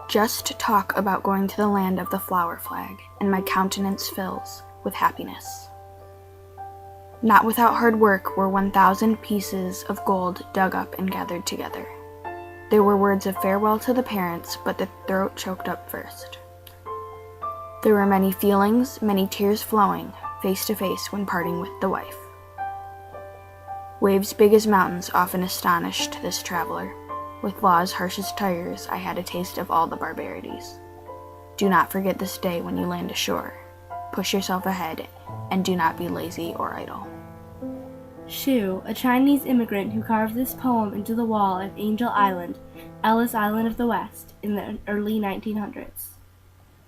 Just talk about going to the land of the flower flag, and my countenance fills with happiness. Not without hard work were 1,000 pieces of gold dug up and gathered together. There were words of farewell to the parents, but the throat choked up first. There were many feelings, many tears flowing, face to face when parting with the wife. Waves big as mountains often astonished this traveler. With laws harsh as tigers, I had a taste of all the barbarities. Do not forget this day when you land ashore. Push yourself ahead, and do not be lazy or idle. Shu, a Chinese immigrant who carved this poem into the wall of Angel Island, Ellis Island of the West, in the early 1900s.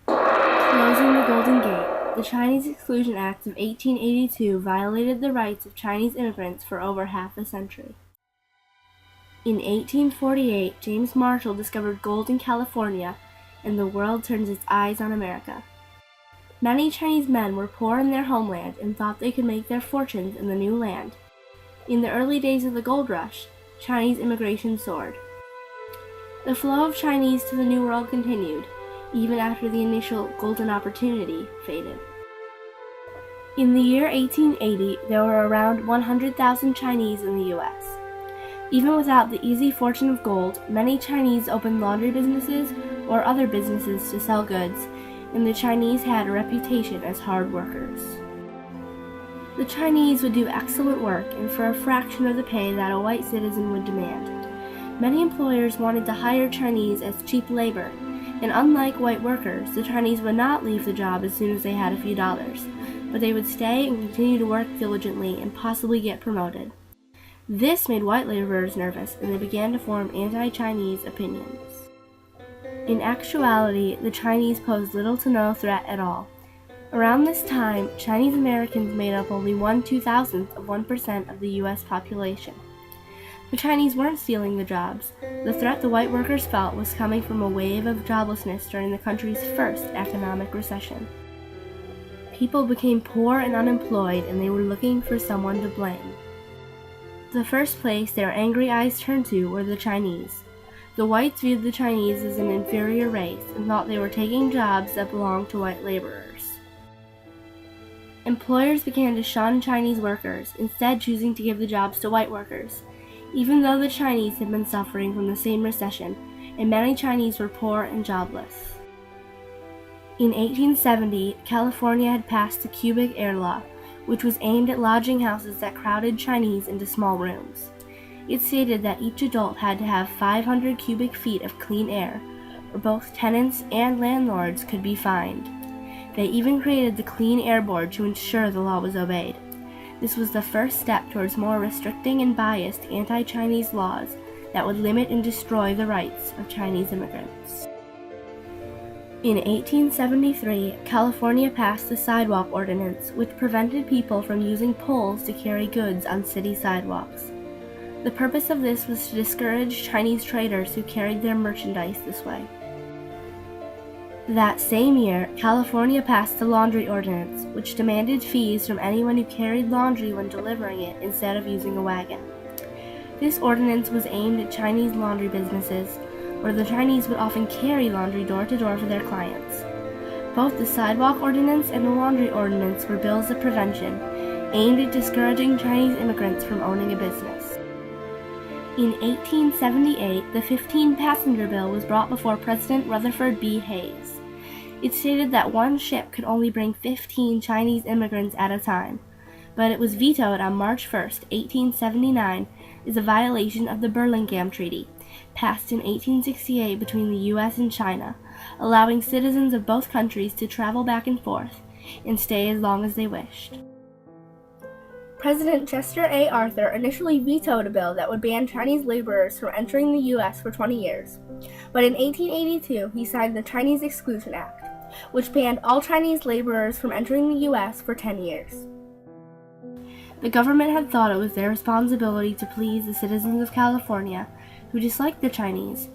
Closing the Golden Gate, the Chinese Exclusion Act of 1882 violated the rights of Chinese immigrants for over half a century. In 1848, James Marshall discovered gold in California, and the world turns its eyes on America. Many Chinese men were poor in their homeland and thought they could make their fortunes in the new land. In the early days of the gold rush, Chinese immigration soared. The flow of Chinese to the New World continued, even after the initial golden opportunity faded. In the year 1880, there were around 100,000 Chinese in the U.S. Even without the easy fortune of gold, many Chinese opened laundry businesses or other businesses to sell goods, and the Chinese had a reputation as hard workers. The Chinese would do excellent work and for a fraction of the pay that a white citizen would demand. Many employers wanted to hire Chinese as cheap labor, and unlike white workers, the Chinese would not leave the job as soon as they had a few dollars, but they would stay and continue to work diligently and possibly get promoted. This made white laborers nervous, and they began to form anti-Chinese opinions. In actuality, the Chinese posed little to no threat at all. Around this time, Chinese Americans made up only 1/2000th of 1% of the U.S. population. The Chinese weren't stealing the jobs. The threat the white workers felt was coming from a wave of joblessness during the country's first economic recession. People became poor and unemployed, and they were looking for someone to blame. The first place their angry eyes turned to were the Chinese. The whites viewed the Chinese as an inferior race and thought they were taking jobs that belonged to white laborers. Employers began to shun Chinese workers, instead choosing to give the jobs to white workers, even though the Chinese had been suffering from the same recession, and many Chinese were poor and jobless. In 1870, California had passed the Cubic Air Law, which was aimed at lodging houses that crowded Chinese into small rooms. It stated that each adult had to have 500 cubic feet of clean air, or both tenants and landlords could be fined. They even created the Clean Air Board to ensure the law was obeyed. This was the first step towards more restricting and biased anti-Chinese laws that would limit and destroy the rights of Chinese immigrants. In 1873, California passed the Sidewalk Ordinance, which prevented people from using poles to carry goods on city sidewalks. The purpose of this was to discourage Chinese traders who carried their merchandise this way. That same year, California passed the Laundry Ordinance, which demanded fees from anyone who carried laundry when delivering it instead of using a wagon. This ordinance was aimed at Chinese laundry businesses, where the Chinese would often carry laundry door to door for their clients. Both the Sidewalk Ordinance and the Laundry Ordinance were bills of prevention, aimed at discouraging Chinese immigrants from owning a business. In 1878, the 15-passenger bill was brought before President Rutherford B. Hayes. It stated that one ship could only bring 15 Chinese immigrants at a time, but it was vetoed on March 1, 1879, as a violation of the Burlingame Treaty, passed in 1868 between the U.S. and China, allowing citizens of both countries to travel back and forth and stay as long as they wished. President Chester A. Arthur initially vetoed a bill that would ban Chinese laborers from entering the U.S. for 20 years, but in 1882 he signed the Chinese Exclusion Act, which banned all Chinese laborers from entering the U.S. for 10 years. The government had thought it was their responsibility to please the citizens of California who disliked the Chinese,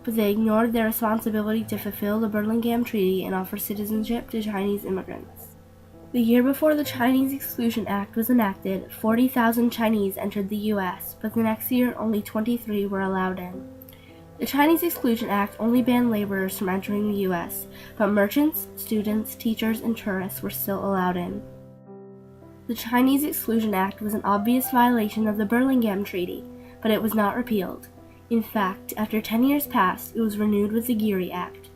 but they ignored their responsibility to fulfill the Burlingame Treaty and offer citizenship to Chinese immigrants. The year before the Chinese Exclusion Act was enacted, 40,000 Chinese entered the U.S., but the next year only 23 were allowed in. The Chinese Exclusion Act only banned laborers from entering the U.S., but merchants, students, teachers, and tourists were still allowed in. The Chinese Exclusion Act was an obvious violation of the Burlingame Treaty, but it was not repealed. In fact, after 10 years passed, it was renewed with the Geary Act.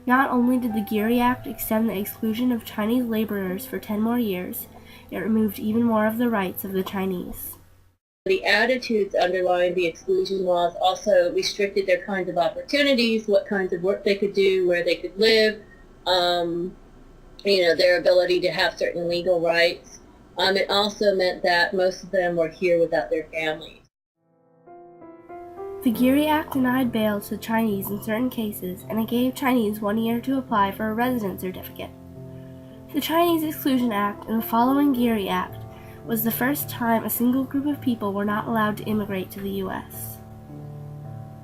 Not only did the Geary Act extend the exclusion of Chinese laborers for 10 more years, it removed even more of the rights of the Chinese. The attitudes underlying the exclusion laws also restricted their kinds of opportunities, what kinds of work they could do, where they could live, their ability to have certain legal rights. It also meant that most of them were here without their families. The Geary Act denied bail to Chinese in certain cases, and it gave Chinese 1 year to apply for a residence certificate. The Chinese Exclusion Act and the following Geary Act was the first time a single group of people were not allowed to immigrate to the U.S.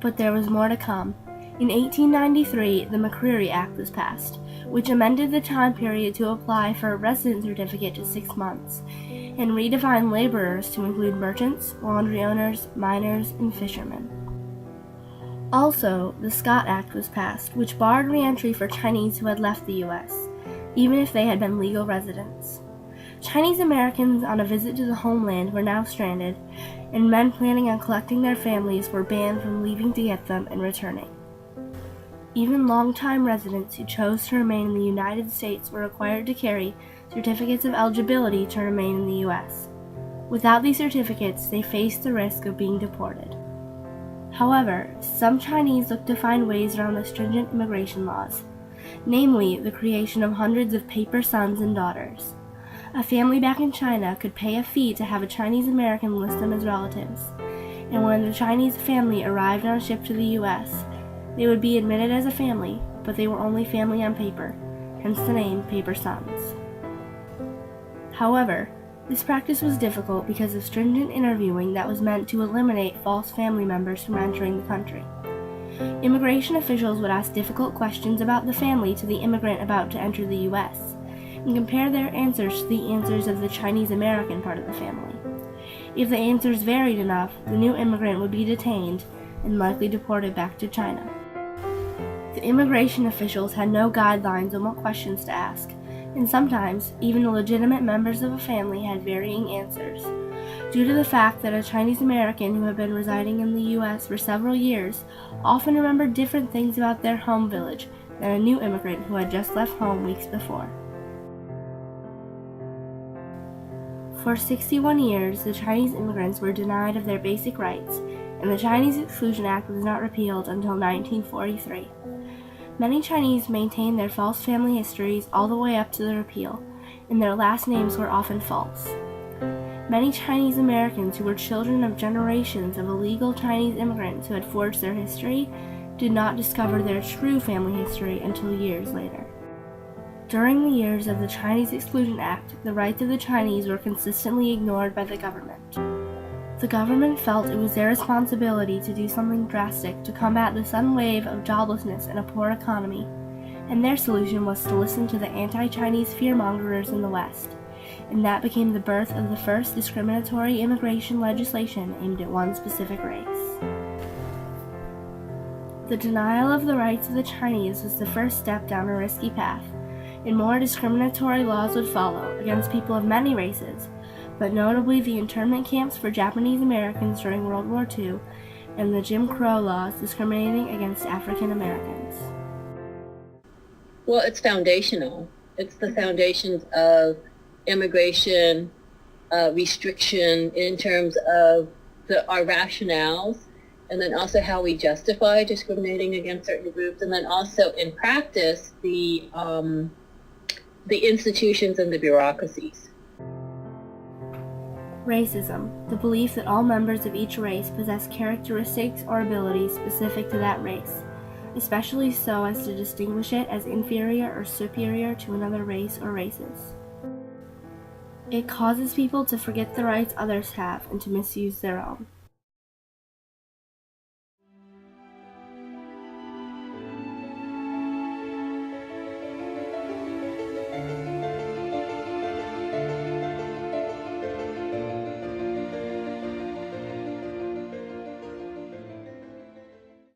But there was more to come. In 1893, the McCreary Act was passed, which amended the time period to apply for a residence certificate to 6 months, and redefined laborers to include merchants, laundry owners, miners, and fishermen. Also, the Scott Act was passed, which barred re-entry for Chinese who had left the U.S., even if they had been legal residents. Chinese Americans on a visit to the homeland were now stranded, and men planning on collecting their families were banned from leaving to get them and returning. Even long-time residents who chose to remain in the United States were required to carry certificates of eligibility to remain in the U.S. Without these certificates, they faced the risk of being deported. However, some Chinese looked to find ways around the stringent immigration laws, namely the creation of hundreds of paper sons and daughters. A family back in China could pay a fee to have a Chinese American list them as relatives, and when the Chinese family arrived on a ship to the U.S., they would be admitted as a family, but they were only family on paper, hence the name paper sons. However, this practice was difficult because of stringent interviewing that was meant to eliminate false family members from entering the country. Immigration officials would ask difficult questions about the family to the immigrant about to enter the U.S., and compare their answers to the answers of the Chinese American part of the family. If the answers varied enough, the new immigrant would be detained and likely deported back to China. The immigration officials had no guidelines on what questions to ask, and sometimes even the legitimate members of a family had varying answers. Due to the fact that a Chinese American who had been residing in the U.S. for several years often remembered different things about their home village than a new immigrant who had just left home weeks before. For 61 years, the Chinese immigrants were denied of their basic rights, and the Chinese Exclusion Act was not repealed until 1943. Many Chinese maintained their false family histories all the way up to the repeal, and their last names were often false. Many Chinese Americans who were children of generations of illegal Chinese immigrants who had forged their history did not discover their true family history until years later. During the years of the Chinese Exclusion Act, the rights of the Chinese were consistently ignored by the government. The government felt it was their responsibility to do something drastic to combat the sudden wave of joblessness and a poor economy, and their solution was to listen to the anti-Chinese fearmongers in the West, and that became the birth of the first discriminatory immigration legislation aimed at one specific race. The denial of the rights of the Chinese was the first step down a risky path, and more discriminatory laws would follow against people of many races, but notably the internment camps for Japanese Americans during World War II and the Jim Crow laws discriminating against African Americans. Well, it's foundational. It's the foundations of immigration restriction in terms of our rationales, and then also how we justify discriminating against certain groups, and then also in practice the institutions and the bureaucracies. Racism, the belief that all members of each race possess characteristics or abilities specific to that race, especially so as to distinguish it as inferior or superior to another race or races. It causes people to forget the rights others have and to misuse their own.